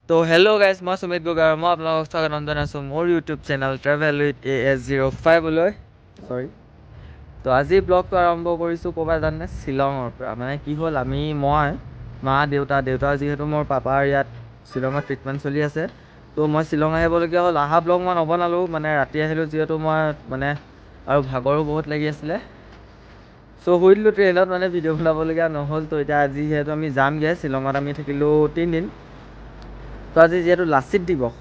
তো hello' guys, মই সুমিত গগৈ আৰু মই আপোনালোকক স্বাগতম জনাইছোঁ মোৰ ইউটিউব চেনেল ট্ৰেভেল উইথ AS05লৈ। তো আজি ব্লগটো আৰম্ভ কৰিছোঁ ক'ৰবাত জানে শ্বিলঙৰ পৰা। মানে কি হ'ল, মই মা দেউতা যিহেতু মোৰ পাপাৰ ইয়াত শ্বিলঙত ট্ৰিটমেণ্ট চলি আছে, তো মই শ্বিলং আহিবলগীয়া হ'ল। অহা ব্লগ মই নবনালোঁ, মানে ৰাতি আহিলোঁ যিহেতু মই আৰু ভাগৰো বহুত লাগি আছিলে। চ' শুই দিলোঁ ট্ৰেইনত, ভিডিঅ' বনাবলগীয়া নহ'ল। তো এতিয়া আজি যিহেতু আমি যামগৈ শ্বিলঙত, আমি থাকিলোঁ 3 দিন। তো আজি যিহেতু লাচিত দিৱস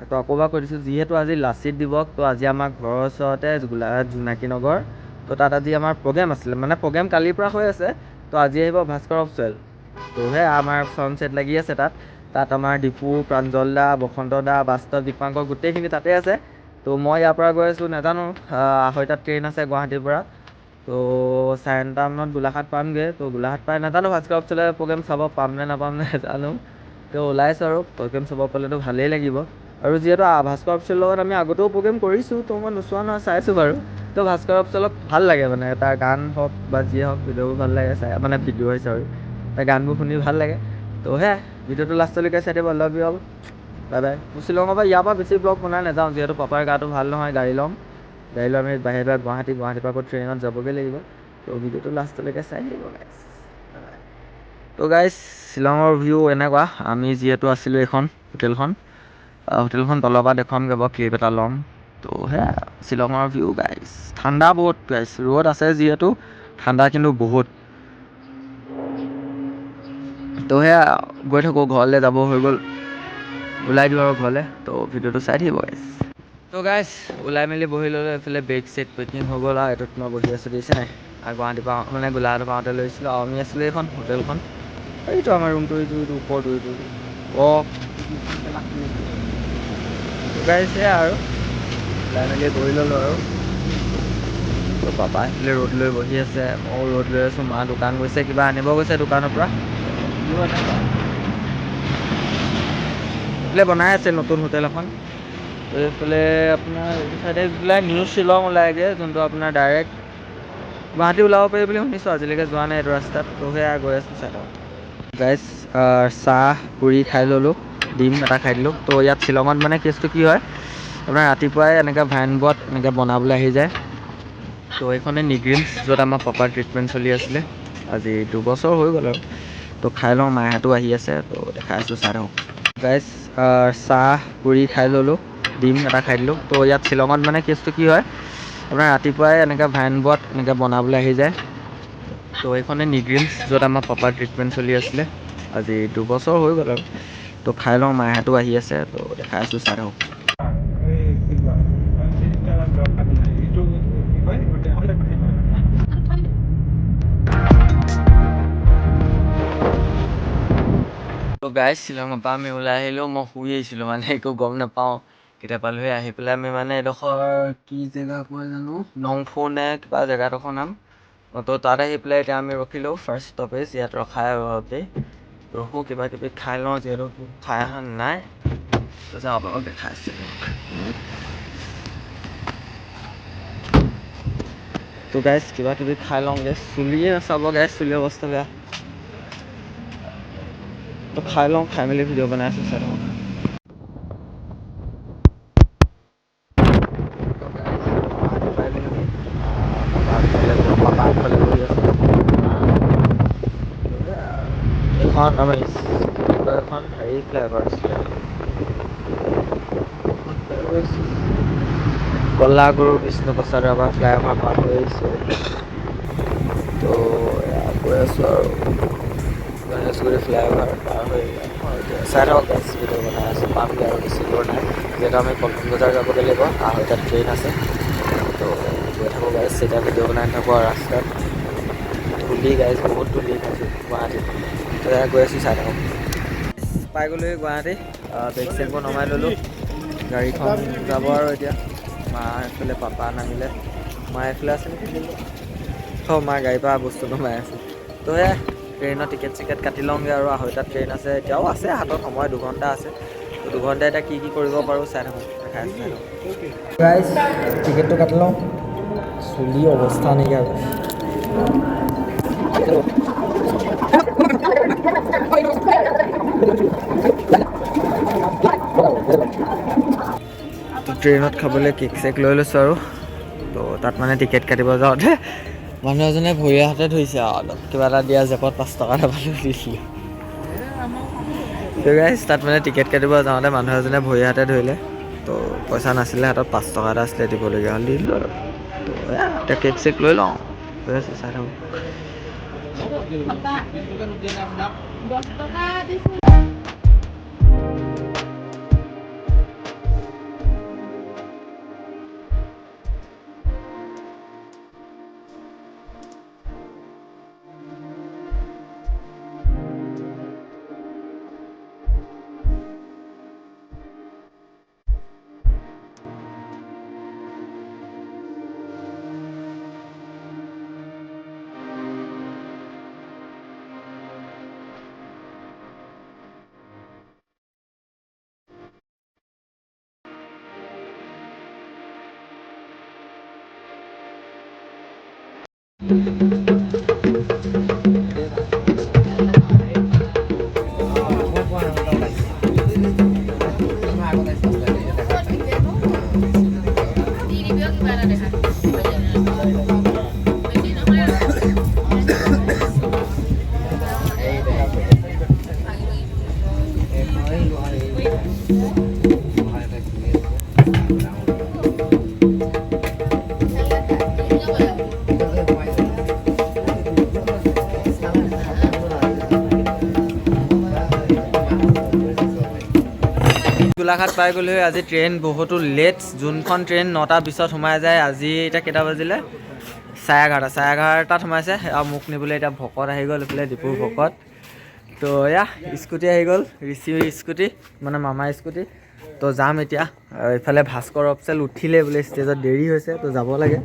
তো আকৌবাৰ কৈ দিছোঁ, যিহেতু আজি লাচিত দিৱস, তো আজি আমাৰ ঘৰৰ ওচৰতে গোলাঘাট জোনাকী নগৰ, তো তাত আজি আমাৰ প্ৰগ্ৰেম আছিলে। প্ৰগ্ৰেম কালিৰ পৰা হৈ আছে, তো আজি আহিব ভাস্কৰ অফিচিয়েল। তো আমাৰ চাউণ্ড ছেট লাগি আছে তাত আমাৰ দীপু, প্ৰাঞ্জল দা, বসন্ত দা, বাস্তৱ, দীপাংকৰ গোটেইখিনি তাতে আছে। তো মই ইয়াৰ পৰা গৈ আছোঁ, নাজানো 2:30 ট্ৰেইন আছে গুৱাহাটীৰ পৰা। তো 9:30 মানত গোলাঘাট পামগৈ। তো গোলাঘাট পাই নাজানো ভাস্কৰ অফিচিয়েলৰ প্ৰগ্ৰেম চাব পাম নে নাপাম নাজানো। তো ওলাইছোঁ আৰু প্ৰগ্ৰেম চাব পালেতো ভালেই লাগিব। আৰু যিহেতু ভাস্কৰ অফিচিয়েলৰ লগত আমি আগতেও প্ৰগ্ৰেম কৰিছোঁ, তো মই নোচোৱা নহয়, চাইছোঁ বাৰু। তো ভাস্কৰ অফিচিয়েলক ভাল লাগে, তাৰ গান হওক বা যিয়ে হওক, ভিডিঅ'বোৰ ভাল লাগে চাই, ভিডিঅ' হৈছে আৰু তাৰ গানবোৰ শুনি ভাল লাগে। তো ভিডিঅ'টো লাষ্টলৈকে চাই দিব। লাভ ইউ অল, বাই বাই। শ্বিলঙৰ পৰা ইয়াৰ পৰা বেছি ব্লগ বনাই নাযাওঁ, যিহেতু পাপাৰ গাটো ভাল নহয়। গাড়ী লৈ আমি বাহিৰৰ গুৱাহাটীৰ পৰা আকৌ ট্ৰেইনত যাবগৈ লাগিব। তো ভিডিঅ'টো লাষ্টলৈকে চাই দিব গাইছ। তো গাইছ, শ্বিলঙৰ ভিউ এনেকুৱা। আমি যিহেতু আছিলোঁ এইখন হোটেলখন তলৰ পৰা দেখুৱামগৈ বাৰু, ক্লিপ এটা ল'ম। তো শ্বিলঙৰ ভিউ গাইছ। ঠাণ্ডা বহুত গাইছ, ৰ'দ আছে যিহেতু ঠাণ্ডা কিন্তু বহুত। তো গৈ থাকোঁ, ঘৰলৈ যাব হৈ গ'ল, ওলাই দিওঁ আৰু ঘৰলৈ। তো ভিডিঅ'টো চাই থাকিব গাইছ। তো গাইছ, ওলাই মেলি বহি ল'লোঁ। এইফালে বেগ চেগ পেকিং হৈ গ'ল আৰু এইটোত মই বহি আছোঁ, দেখিছে নাই। আৰু গুৱাহাটীৰ পৰা গোলাঘাটৰ পাওঁতে লৈছিলোঁ, আৰু আমি আছিলোঁ এইখন হোটেলখন। এইটো আমাৰ ৰুমটো, এইটো ওপৰটো গাইছ আৰু ওলাই মেলি বহি ল'লোঁ আৰু। তো পাপা সেইফালে ৰ'দ লৈ বহি আছে, ময়ো ৰ'দ লৈ আছোঁ। মা দোকান গৈছে, কিবা আনিব গৈছে দোকানৰ পৰা। এইফালে বনাই আছে নতুন হোটেল এখন। তো এইফালে আপোনাৰ এইটো চাইডে নিউ শ্বিলং ওলাইগৈ, যোনটো আপোনাৰ ডাইৰেক্ট গুৱাহাটী ওলাব পাৰি বুলি শুনিছোঁ। আজিলৈকে যোৱা নাই এইটো ৰাস্তাত। তো গৈ আছোঁ চাই থাকক গাইছ। চাহ পুৰি খাই ল'লোঁ, ডিম এটা খাই দিলোঁ। তো ইয়াত শ্বিলঙত কেছটো কি হয়, আপোনাৰ ৰাতিপুৱাই এনেকৈ ভাইনবত বনাবলৈ আহি যায়। তো এইখনে নিগ্ৰিমছ, য'ত আমাৰ পাপাৰ ট্ৰিটমেণ্ট চলি আছিলে। আজি 2 বছৰ হৈ গ'ল আৰু। তো খাই লওঁ, মাহঁতো আহি আছে, তো দেখাই আছোঁ, চাই থাকক গাইছ। চাহ পুৰি খাই ল'লোঁ, ডিম এটা খাই দিলোঁ। তো ইয়াত শ্বিলঙত কেছটো কি হয়, আপোনাৰ ৰাতিপুৱাই এনেকৈ ভাইনবত বনাবলৈ আহি যায়। তো এইখনে নিগ্ৰিমছ, য'ত আমাৰ পাপাৰ ট্ৰিটমেণ্ট চলি আছিলে। আজি 2 বছৰ হৈ গ'ল আৰু। তো খাই লওঁ, মাহঁতো আহি আছে, তো দেখাই আছোঁ, চাই থাকক। তো গাইছ, শ্বিলঙৰ পৰা আমি ওলাই আহিলোঁ। মই শুই আহিছিলোঁ, একো গম নাপাওঁ কেতিয়া পালোহি। আহি পেলাই আমি এইডোখৰ কি জেগা কয় জানো, নংফু নে কিবা জেগাডোখৰ নাম। তো তাত আহি পেলাই এতিয়া আমি ৰখিলোঁ, ফাৰ্ষ্ট ষ্টপেজ ইয়াত ৰখাই ৰখোঁ, কিবা কিবি খাই লওঁ, যিহেতু খাই অহা নাই। তো যাওঁ, আপোনালোকক দেখাই আছোঁ। তো গাইছ, কিবা কিবি খাই লওঁগৈ। চুলিয়ে নাচাব গাইছ, চুলিৰ অৱস্থা বেয়া। তো খাই লওঁ, খাই মেলি ভিডিঅ' বনাই আছোঁ, চাই থাকক। এখন হেৰি ফ্লেভাৰ আছিলে, কলাগুৰু বিষ্ণুপ্ৰসাদ ৰাভা ফ্লাইঅভাৰ পাৰ হৈ আহিছোঁ। তো গৈ আছোঁ আৰু গণেশগুৰি ফ্লাইঅভাৰ পাৰ হৈ চাই থাকক গাইছ, ভিডিঅ' বনাই আছোঁ। পামগৈ আৰু বেছি দূৰ নাই, যিহেতু আমি পল্টন বজাৰ যাবগৈ লাগিব, 2:30 ট্ৰেইন আছে। তো গৈ থাকোঁ গাইছ, এতিয়া ভিডিঅ' বনাই থাকোঁ আৰু ৰাস্তাত। ধূলি গাইছ, বহুত ধূলি গুৱাহাটীত। তো গৈ আছোঁ, চাই থাকক। পাই গ'লোহি গুৱাহাটী। বেগ চেগবোৰ নমাই ল'লোঁ, গাড়ীখন যাব আৰু এতিয়া। মা এইফালে, পাপা নামিলে, মা এইফালে আছে নেকি, মাৰ গাড়ীৰ পৰা বস্তু নমাই আছে। তো ট্ৰেইনৰ টিকেট চিকেট কাটি লওঁগৈ আৰু 2:30 ট্ৰেইন আছে। এতিয়াও আছে হাতত সময়, 2 ঘণ্টা আছে। তো 2 ঘণ্টা এতিয়া কি কৰিব পাৰোঁ চাই থাকোঁ, দেখাই আছোঁ, চাই থাকোঁ গাইছ। টিকেটটো কাটি লওঁ, চুলি অৱস্থা নাইকিয়া ট্ৰেইনত খাবলৈ কেক চেক লৈ লৈছোঁ আৰু তো তাত মানে টিকেট কাটিব যাওঁতে মানুহ এজনে ভৰিয়ে হাতে ধৰিছে আৰু কিবা এটা দিয়া জেপত 5 টকা এটা পালোঁ দিছিলোঁ। তো গাইজ তাত মানে টিকেট কাটিব যাওঁতে মানুহ এজনে ভৰিয়ে হাতে ধৰিলে, তো পইচা নাছিলে হাতত, 5 টকা এটা আছিলে দিবলগীয়া হ'ল, দি দিলোঁ আৰু। তো এতিয়া কেক চেক লৈ লওঁ, হৈ আছে চাই থাকোঁ। গোলাঘাট পাই গ'লোহি। আজি ট্ৰেইন বহুতো লেট, যোনখন ট্ৰেইন 9টা 20ত সোমাই যায়, আজি এতিয়া কেইটা বাজিলে, 11:30 সোমাইছে। আৰু মোক নিবলৈ এতিয়া ভকত আহি গ'ল, এইফালে দীপুৰ ভকত। তো এয়া স্কুটি আহি গ'ল, ঋষিৰ স্কুটি, মানে মামাৰ স্কুটি। তো যাম এতিয়া। এইফালে ভাস্কৰ অপচেল উঠিলে বোলে ষ্টেজত, দেৰি হৈছে, তো যাব লাগে।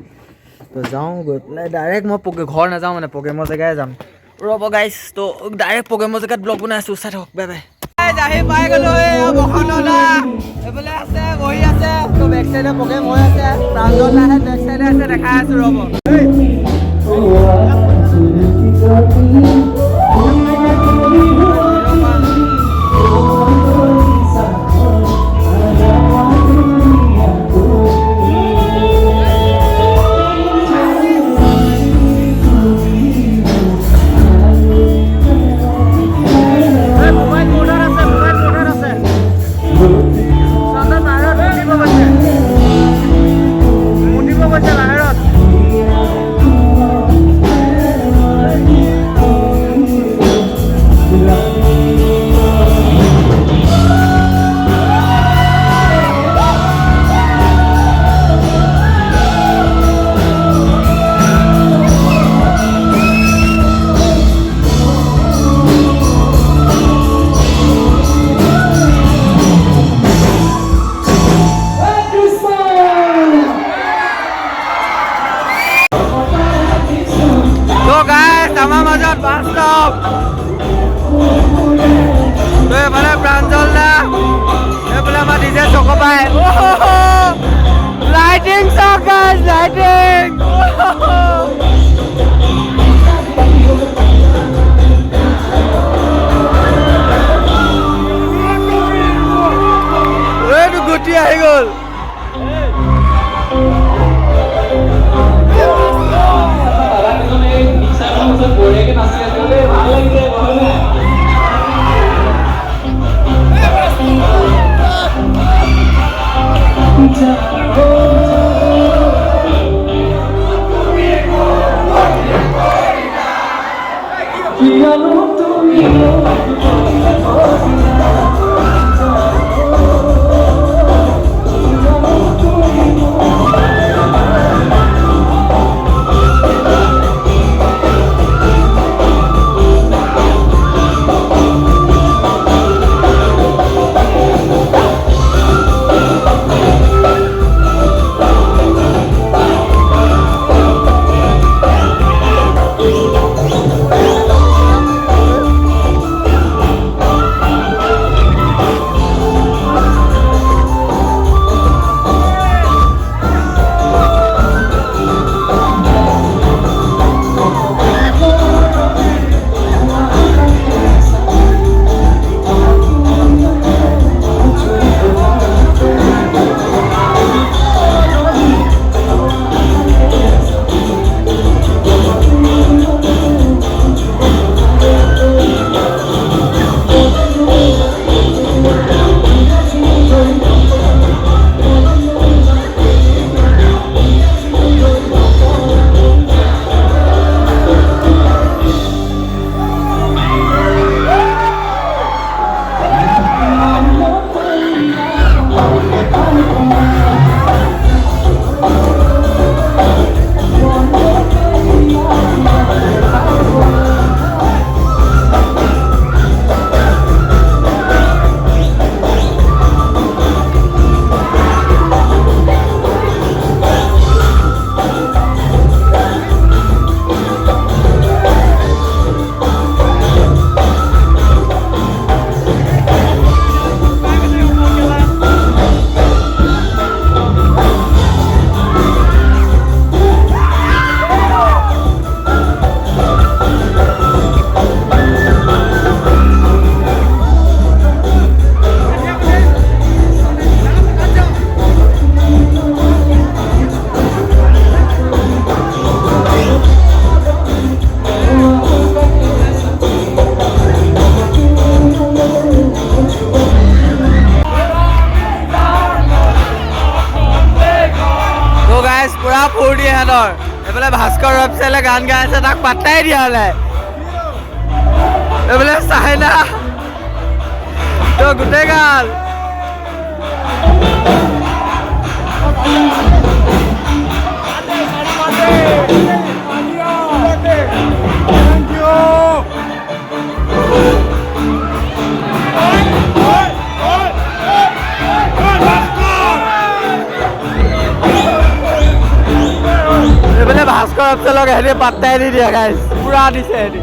তো যাওঁ, গৈ পেলাই ডাইৰেক্ট মই ঘৰ নাযাওঁ, মানে প্ৰগ্ৰেমৰ জেগাই যাম। ৰ'ব গাইছ, তো ডাইৰেক্ট প্ৰগ্ৰেমৰ জেগাত ব্লগ বনাই আছোঁ, চাই থাকক, বাই বাই। আহি পাই গ'লো এইফালে আছে, বহি আছে, তো বেক চাইডে প্ৰগ্ৰেম হৈ আছে, প্ৰাঞ্জল আহে বেক চাইডে আছে, দেখাই আছোঁ ৰ'ব। আমাৰ মাজত বাস্তৱ এইফালে প্ৰাঞ্জল দা, এইফালে আমাৰ ডিজে চকপাই, লাইটিং চাওক গাইজ, লাইটিং। এইটো গুটি আহি গ'ল। সিহঁতৰ এইফালে ভাস্কৰ ৱেবছাইটে গান গাই আছে তাক পাত্তাই দিয়া নাই এইফালে চাইনা তো গোটেই গাল এইফালে ভাস্কৰ ৱেবছাইটক সিহঁতি পাত্তাই দি দিয়া গাইছ পুৰা দিছে সিহঁতি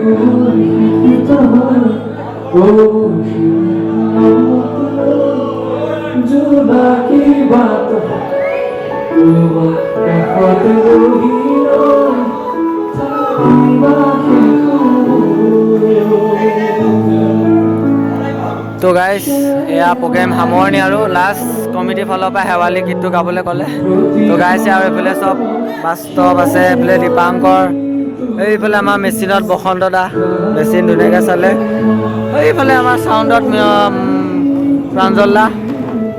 তো গাইজ এয়া প্ৰগ্ৰেম সামৰণি আৰু লাষ্ট কমিটিৰ ফালৰ পৰা শেৱালি গীতটো গাবলৈ ক'লে। তো গাইছে আৰু এইফালে চব বাস্তৱ আছে, এইফালে দীপাংকৰ, এইফালে আমাৰ মেচিনত বসন্ত দা মেচিন ধুনীয়াকৈ চালে, এইফালে আমাৰ চাউণ্ডত প্ৰাঞ্জল দা,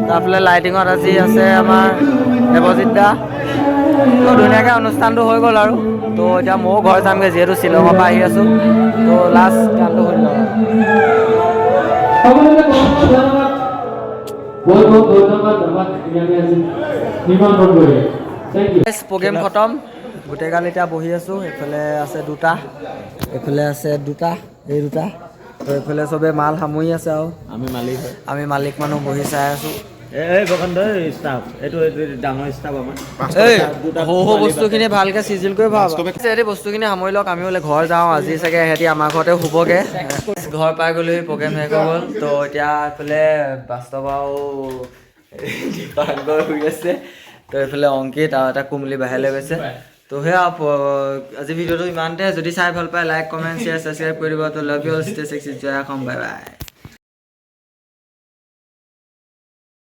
তাৰফালে লাইটিঙত আজি আছে আমাৰ দেৱজিৎ দা। তো ধুনীয়াকৈ অনুষ্ঠানটো হৈ গ'ল আৰু। তো এতিয়া ময়ো ঘৰ যামগৈ যিহেতু শ্বিলঙৰ পৰা আহি আছোঁ। তো লাষ্ট গানটো শুনি লওঁ। প্ৰগ্ৰেম খতম, গোটেই গাল এতিয়া বহি আছোঁ। এইফালে আছে দুটা, এইফালে আছে দুটা, এই দুটা। তো এইফালে চবে মাল সামৰি আছে আৰু আমি মালিক মানুহ বহি চাই আছোঁ। বস্তুখিনি ভালকে চিজিল কৰি ভাল বস্তুখিনি সামৰি লওক, আমি বোলে ঘৰ যাওঁ। আজি চাগে সিহঁতি আমাৰ ঘৰতে শুবগে। ঘৰ পাই গ'লেই প্ৰগ্ৰেম শেষ হৈ গ'ল। তো এতিয়া এইফালে বাস্তৱ আৰু দীপাংকৰ শুই আছে। তো এইফালে অংকিত আৰু এটা কুমলি বাহিৰলৈ গৈছে। তো সেয়া আজি ভিডিঅ'টো ইমানতে। যদি চাই ভাল পায় লাইক কমেণ্ট শ্বেয়াৰ ছাবস্ক্ৰাইব কৰি দিব। তো love you all, stay sexy, জয় অসম, বাই বাই।